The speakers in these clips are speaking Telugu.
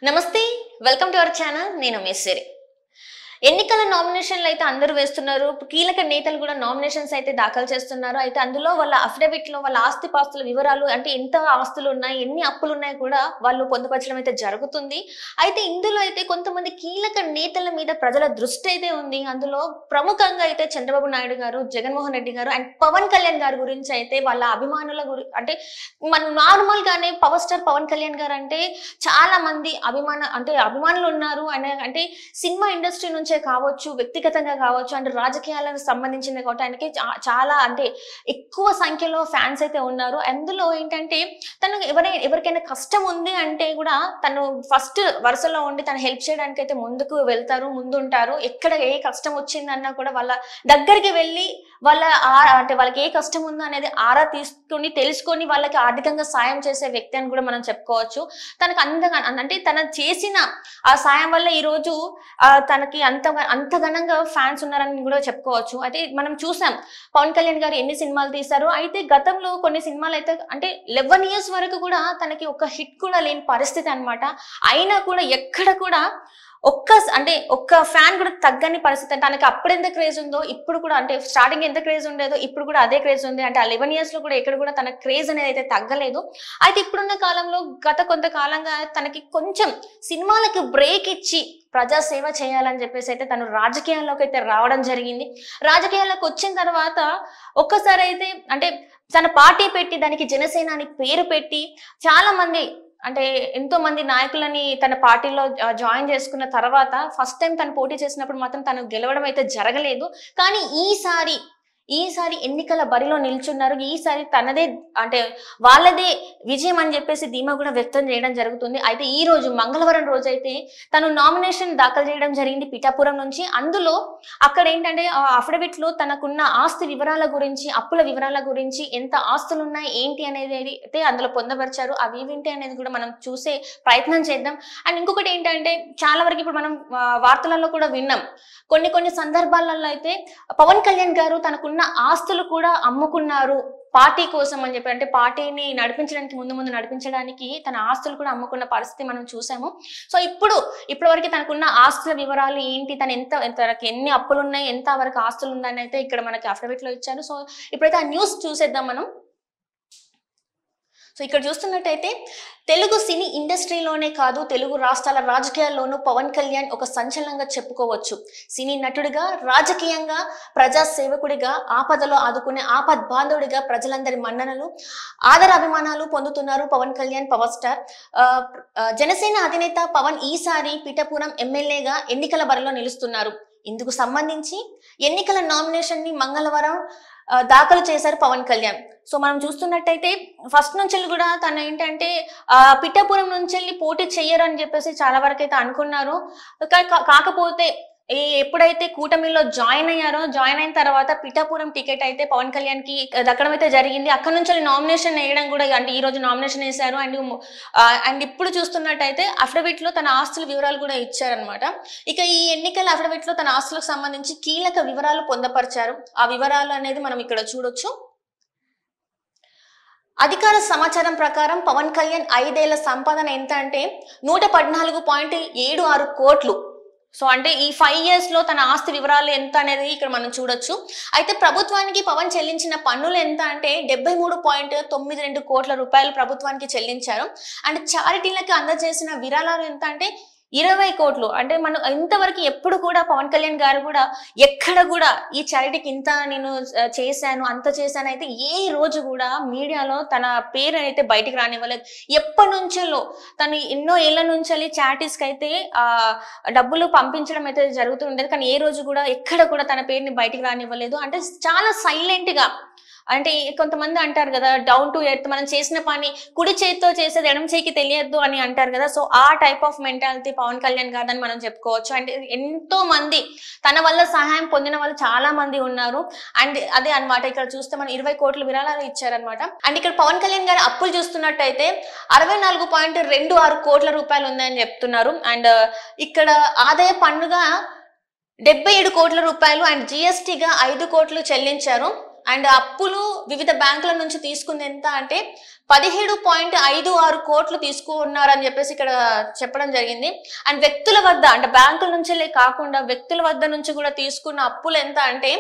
నమస్తే వెల్కమ్ టు అవర్ ఛానల్ నేను మేశ్వరి ఎన్నికల నామినేషన్లు అయితే అందరూ వేస్తున్నారు కీలక నేతలు కూడా నామినేషన్స్ అయితే దాఖలు చేస్తున్నారు అయితే అందులో వాళ్ళ అఫిడవిట్ లో వాళ్ళ ఆస్తిపాస్తుల వివరాలు అంటే ఎంత ఆస్తులు ఉన్నాయి ఎన్ని అప్పులు ఉన్నాయి కూడా వాళ్ళు పొందుపరచడం అయితే జరుగుతుంది అయితే ఇందులో అయితే కొంతమంది కీలక నేతల మీద ప్రజల దృష్టి అయితే ఉంది అందులో ప్రముఖంగా అయితే చంద్రబాబు నాయుడు గారు జగన్మోహన్ రెడ్డి గారు అండ్ పవన్ కళ్యాణ్ గారి గురించి అయితే వాళ్ళ అభిమానుల అంటే మన నార్మల్ గానే పవర్ స్టార్ పవన్ కళ్యాణ్ గారు అంటే చాలా మంది అభిమానులు ఉన్నారు అంటే సినిమా ఇండస్ట్రీ నుంచి కావచ్చు వ్యక్తిగతంగా కావచ్చు అంటే రాజకీయాలకు సంబంధించింది కాబట్టి ఆయనకి చాలా అంటే ఎక్కువ సంఖ్యలో ఫ్యాన్స్ అయితే ఉన్నారు అందులో ఏంటంటే తను ఎవరికైనా కష్టం ఉంది అంటే కూడా తను ఫస్ట్ వరుసలో ఉండి తను హెల్ప్ చేయడానికి అయితే ముందుంటారు ఎక్కడ ఏ కష్టం వచ్చిందన్నా కూడా వాళ్ళ దగ్గరికి వెళ్ళి వాళ్ళకి ఏ కష్టం ఉందో అనేది ఆరా తీసుకుని తెలుసుకొని వాళ్ళకి ఆర్థికంగా సాయం చేసే వ్యక్తి అని కూడా మనం చెప్పుకోవచ్చు తనకు అంటే తన చేసిన ఆ సాయం వల్ల ఈ రోజు తనకి అంత ఘనంగా ఫ్యాన్స్ ఉన్నారని కూడా చెప్పుకోవచ్చు అయితే మనం చూసాం పవన్ కళ్యాణ్ గారు ఎన్ని సినిమాలు తీశారు అయితే గతంలో కొన్ని సినిమాలు అయితే అంటే 11 years వరకు కూడా తనకి ఒక హిట్ కూడా లేని పరిస్థితి అన్నమాట అయినా కూడా ఎక్కడ కూడా ఒక్క ఫ్యాన్ కూడా తగ్గని పరిస్థితి అంటే తనకి అప్పుడు ఎంత క్రేజ్ ఉందో ఇప్పుడు కూడా అంటే స్టార్టింగ్ ఎంత క్రేజ్ ఉండేదో ఇప్పుడు కూడా అదే క్రేజ్ ఉంది అంటే ఆ 11 years లో కూడా ఎక్కడ కూడా తన క్రేజ్ అనేది అయితే తగ్గలేదు అయితే ఇప్పుడున్న కాలంలో గత కొంతకాలంగా తనకి కొంచెం సినిమాలకు బ్రేక్ ఇచ్చి ప్రజాసేవ చేయాలని చెప్పేసి అయితే తను రాజకీయాల్లోకి అయితే రావడం జరిగింది రాజకీయాల్లోకి వచ్చిన తర్వాత ఒక్కసారి అయితే అంటే తన పార్టీ పెట్టి దానికి జనసేన అని పేరు పెట్టి చాలా మంది అంటే ఎంతో మంది నాయకులని తన పార్టీలో జాయిన్ చేసుకున్న తర్వాత ఫస్ట్ టైం తను పోటీ చేసినప్పుడు మాత్రం తను గెలవడం అయితే జరగలేదు కానీ ఈసారి ఎన్నికల బరిలో నిల్చున్నారు ఈసారి తనదే అంటే వాళ్ళదే విజయం అని చెప్పేసి ధీమా కూడా వ్యక్తం చేయడం జరుగుతుంది అయితే ఈ రోజు మంగళవారం రోజు అయితే తను నామినేషన్ దాఖలు చేయడం జరిగింది పిఠాపురం నుంచి అందులో అక్కడ ఏంటంటే అఫిడవిట్ లో తనకున్న ఆస్తి వివరాల గురించి అప్పుల వివరాల గురించి ఎంత ఆస్తులు ఉన్నాయి ఏంటి అనేది అయితే అందులో పొందపరిచారు అవి ఏంటి అనేది కూడా మనం చూసే ప్రయత్నం చేద్దాం అండ్ ఇంకొకటి ఏంటంటే చాలా వరకు ఇప్పుడు మనం వార్తలలో కూడా విన్నాం కొన్ని సందర్భాలలో అయితే పవన్ కళ్యాణ్ గారు తనకున్న ఆస్తులు కూడా అమ్ముకున్నారు పార్టీ కోసం అని చెప్పి అంటే పార్టీని నడిపించడానికి ముందు నడిపించడానికి తన ఆస్తులు కూడా అమ్ముకున్న పరిస్థితి మనం చూసాము సో ఇప్పటి వరకు తనకున్న ఆస్తుల వివరాలు ఏంటి తనకి ఎన్ని అప్పులు ఉన్నాయి ఎంత వరకు ఆస్తులు ఉందని అయితే ఇక్కడ మనకి అఫిడవిట్ లో ఇచ్చారు సో ఇప్పుడైతే ఆ న్యూస్ చూసేద్దాం మనం సో ఇక్కడ చూస్తున్నట్టయితే తెలుగు సినీ ఇండస్ట్రీలోనే కాదు తెలుగు రాష్ట్రాల రాజకీయాల్లోనూ పవన్ కళ్యాణ్ ఒక సంచలనంగా చెప్పుకోవచ్చు సినీ నటుడిగా రాజకీయంగా ప్రజా సేవకుడిగా ఆపదలో ఆదుకునే ఆపద్బాంధవుడిగా ప్రజలందరి మన్ననలు అభిమానాలు పొందుతున్నారు పవన్ కళ్యాణ్ పవర్ స్టార్ జనసేన అధినేత పవన్ ఈసారి పిఠాపురం ఎమ్మెల్యేగా ఎన్నికల బరిలో నిలుస్తున్నారు ఇందుకు సంబంధించి ఎన్నికల నామినేషన్ ని మంగళవారం దాఖలు చేశారు పవన్ కళ్యాణ్ సో మనం చూస్తున్నట్టయితే ఫస్ట్ నుంచి కూడా తను ఏంటంటే పిఠాపురం నుంచి పోటీ చెయ్యరు అని చెప్పేసి చాలా వరకు అయితే అనుకున్నారు కాకపోతే ఎప్పుడైతే కూటమిలో జాయిన్ అయిన తర్వాత పిఠాపురం టికెట్ అయితే పవన్ కళ్యాణ్ కి దక్కడం అయితే జరిగింది అక్కడ నుంచి నామినేషన్ వేయడం కూడా అంటే ఈ రోజు నామినేషన్ వేశారు అండ్ ఇప్పుడు చూస్తున్నట్టయితే అఫిడవిట్ లో తన ఆస్తుల వివరాలు కూడా ఇచ్చారనమాట ఇక ఈ ఎన్నికల అఫిడవిట్ లో తన ఆస్తులకు సంబంధించి కీలక వివరాలు పొందపరిచారు ఆ వివరాలు అనేది మనం ఇక్కడ చూడొచ్చు అధికార సమాచారం ప్రకారం పవన్ కళ్యాణ్ 5 ఏళ్ల సంపాదన ఎంత అంటే 114.76 కోట్లు సో అంటే ఈ 5 years లో తన ఆస్తి వివరాలు ఎంత అనేది ఇక్కడ మనం చూడొచ్చు అయితే ప్రభుత్వానికి పవన్ చెల్లించిన పన్నులు ఎంత అంటే 73.92 కోట్ల రూపాయలు ప్రభుత్వానికి చెల్లించారు అండ్ చారిటీలకు అందజేసిన విరాళాలు ఎంత అంటే 20 కోట్లు అంటే మనం ఇంతవరకు ఎప్పుడు కూడా పవన్ కళ్యాణ్ గారు కూడా ఎక్కడ కూడా ఈ చారిటీకి ఇంత నేను చేశాను అంత చేశాను అయితే ఏ రోజు కూడా మీడియాలో తన పేరు అయితే బయటికి రానివ్వలేదు ఎప్పటి నుంచో తను ఎన్నో ఏళ్ల నుంచి చారిటీస్ కి అయితే డబ్బులు పంపించడం అయితే జరుగుతుండేది కానీ ఏ రోజు కూడా ఎక్కడ కూడా తన పేరుని బయటికి రానివ్వలేదు అంటే చాలా సైలెంట్ గా అంటే కొంతమంది అంటారు కదా డౌన్ టు ఎర్త్ మనం చేసిన పని కుడి చేతితో చేసేది ఎడమ చేయికి తెలియద్దు అని అంటారు కదా సో ఆ type of mentality Pawan Kalyan గారిని మనం చెప్పుకోవచ్చు అంటే ఎంతో మంది తన వల్ల సహాయం పొందిన వాళ్ళు చాలా మంది ఉన్నారు అండ్ అదే అన్నమాట ఇక్కడ చూస్తే మనం 20 కోట్ల విరాళాలు ఇచ్చారనమాట అండ్ ఇక్కడ పవన్ కళ్యాణ్ గారి అప్పులు చూస్తున్నట్టయితే 64.26 కోట్ల రూపాయలు ఉందని చెప్తున్నారు అండ్ ఇక్కడ ఆదాయ పన్నుగా 77 కోట్ల రూపాయలు అండ్ జిఎస్టీగా 5 కోట్లు చెల్లించారు అండ్ అప్పులు వివిధ బ్యాంకుల నుంచి తీసుకుంది ఎంత అంటే 17.56 కోట్లు తీసుకున్నారని చెప్పేసి ఇక్కడ చెప్పడం జరిగింది. అండ్ వ్యక్తుల వద్ద అంటే బ్యాంకుల నుంచే కాకుండా వ్యక్తుల వద్ద నుంచి కూడా తీసుకున్న అప్పులు ఎంత అంటే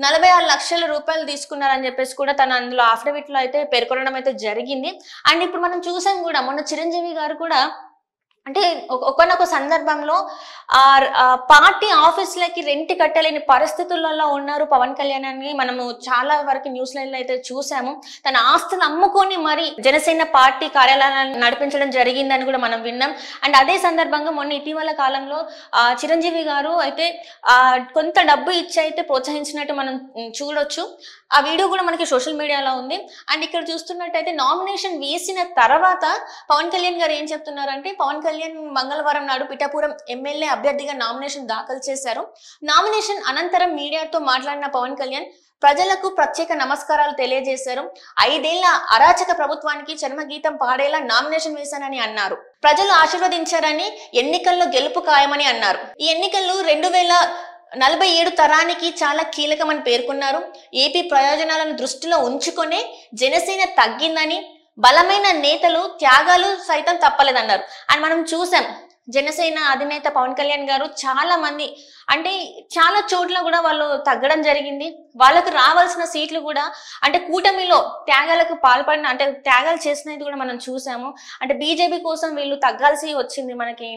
46 లక్షల రూపాయలు తీసుకున్నారని చెప్పేసి కూడా తను అందులో అఫిడవిట్ లో అయితే పేర్కొనడం అయితే జరిగింది. అండ్ ఇప్పుడు మనం చూసాం కూడా మొన్న చిరంజీవి గారు కూడా అంటే ఒకనొక సందర్భంలో పార్టీ ఆఫీసులకి రెంట్ కట్టలేని పరిస్థితులలో ఉన్నారు పవన్ కళ్యాణ్ అని మనము చాలా వరకు న్యూస్ లైన్లో అయితే చూసాము. తన ఆస్తులు అమ్ముకొని మరి జనసేన పార్టీ కార్యాలయాలను నడిపించడం జరిగిందని కూడా మనం విన్నాం. అండ్ అదే సందర్భంగా మొన్న ఇటీవల కాలంలో చిరంజీవి గారు అయితే కొంత డబ్బు ఇచ్చి అయితే ప్రోత్సహించినట్టు మనం చూడొచ్చు. ఆ వీడియో కూడా మనకి సోషల్ మీడియాలో ఉంది. అండ్ ఇక్కడ చూస్తున్నట్టయితే నామినేషన్ వేసిన తర్వాత పవన్ కళ్యాణ్ గారు ఏం చెప్తున్నారంటే, పవన్ కళ్యాణ్ మంగళవారం నాడు పిఠాపురం ఎమ్మెల్యే అభ్యర్థిగా నామినేషన్ దాఖలు చేశారు. నామినేషన్ అనంతరం మీడియాతో మాట్లాడిన పవన్ కళ్యాణ్ ప్రజలకు ప్రత్యేక నమస్కారాలు తెలియజేశారు. 5 ఏళ్ల అరాచక ప్రభుత్వానికి చర్మగీతం పాడేలా నామినేషన్ వేశానని అన్నారు. ప్రజలు ఆశీర్వదించారని, ఎన్నికల్లో గెలుపు ఖాయమని అన్నారు. ఈ ఎన్నికలు 2047 తరానికి చాలా కీలకమని పేర్కొన్నారు. ఏపీ ప్రయోజనాలను దృష్టిలో ఉంచుకొనే జనసేన తగ్గిందని, బలమైన నేతలు త్యాగాలు సైతం తప్పలేదన్నారు. అని మనం చూసాం జనసేన అధినేత పవన్ కళ్యాణ్ గారు చాలా మంది అంటే చాలా చోట్ల కూడా వాళ్ళు తగ్గడం జరిగింది. వాళ్ళకు రావాల్సిన సీట్లు కూడా అంటే కూటమిలో త్యాగాలకు పాల్పడిన అంటే త్యాగాలు చేసినది కూడా మనం చూసాము. అంటే బీజేపీ కోసం వీళ్ళు తగ్గాల్సి వచ్చింది. మనకి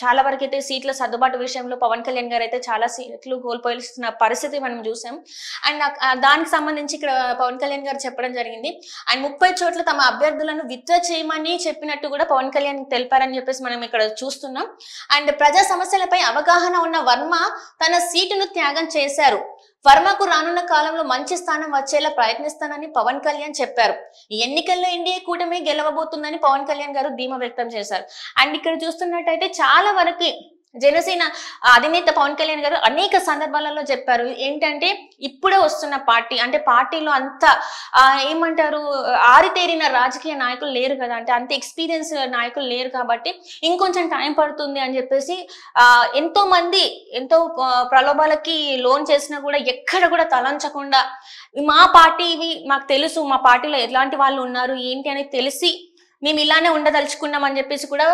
చాలా వరకు అయితే సీట్ల సర్దుబాటు విషయంలో పవన్ కళ్యాణ్ గారు అయితే చాలా సీట్లు కోల్పోయాల్సిన పరిస్థితి మనం చూసాం. అండ్ దానికి సంబంధించి ఇక్కడ పవన్ కళ్యాణ్ గారు చెప్పడం జరిగింది. అండ్ 30 చోట్ల తమ అభ్యర్థులను విత్డ్రా చేయమని చెప్పినట్టు కూడా పవన్ కళ్యాణ్ తెలిపారని చెప్పేసి మనం ఇక్కడ చూస్తున్నాం. అండ్ ప్రజా సమస్యలపై అవగాహన ఉన్న వర్మ తన సీటును త్యాగం చేశారు. వర్మకు రానున్న కాలంలో మంచి స్థానం వచ్చేలా ప్రయత్నిస్తానని పవన్ కళ్యాణ్ చెప్పారు. ఈ ఎన్నికల్లో ఎన్డీఏ కూటమి గెలవబోతుందని పవన్ కళ్యాణ్ గారు ధీమా వ్యక్తం చేశారు. అండ్ ఇక్కడ చూస్తున్నట్టయితే చాలా వరకు జనసేన అధినేత పవన్ కళ్యాణ్ గారు అనేక సందర్భాలలో చెప్పారు ఏంటంటే, ఇప్పుడే వస్తున్న పార్టీ అంటే పార్టీలో అంత ఏమంటారు ఆరితేరిన రాజకీయ నాయకులు లేరు కదా, అంటే అంత ఎక్స్పీరియన్స్ నాయకులు లేరు కాబట్టి ఇంకొంచెం టైం పడుతుంది అని చెప్పేసి ఎంతో మంది ఎంతో ప్రలోభాలకి లోన్ చేసినా కూడా ఎక్కడ కూడా తలంచకుండా మా పార్టీవి మాకు తెలుసు, మా పార్టీలో ఎలాంటి వాళ్ళు ఉన్నారు ఏంటి అని తెలిసి మేము ఇలానే ఉండదలుచుకున్నాం అని చెప్పేసి కూడా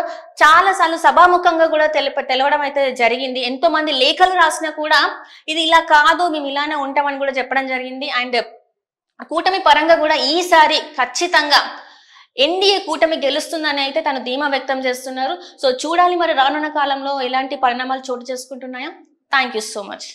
చాలా సార్లు సభాముఖంగా కూడా తెలవడం అయితే జరిగింది. ఎంతో మంది లేఖలు రాసినా కూడా ఇది ఇలా కాదు, మేము ఇలానే ఉంటామని కూడా చెప్పడం జరిగింది. అండ్ కూటమి పరంగా కూడా ఈసారి ఖచ్చితంగా ఎన్డీఏ కూటమి గెలుస్తుందని అయితే తను ధీమా వ్యక్తం చేస్తున్నారు. సో చూడాలి మరి రానున్న కాలంలో ఎలాంటి పరిణామాలు చోటు చేసుకుంటున్నాయో. Thank you so much.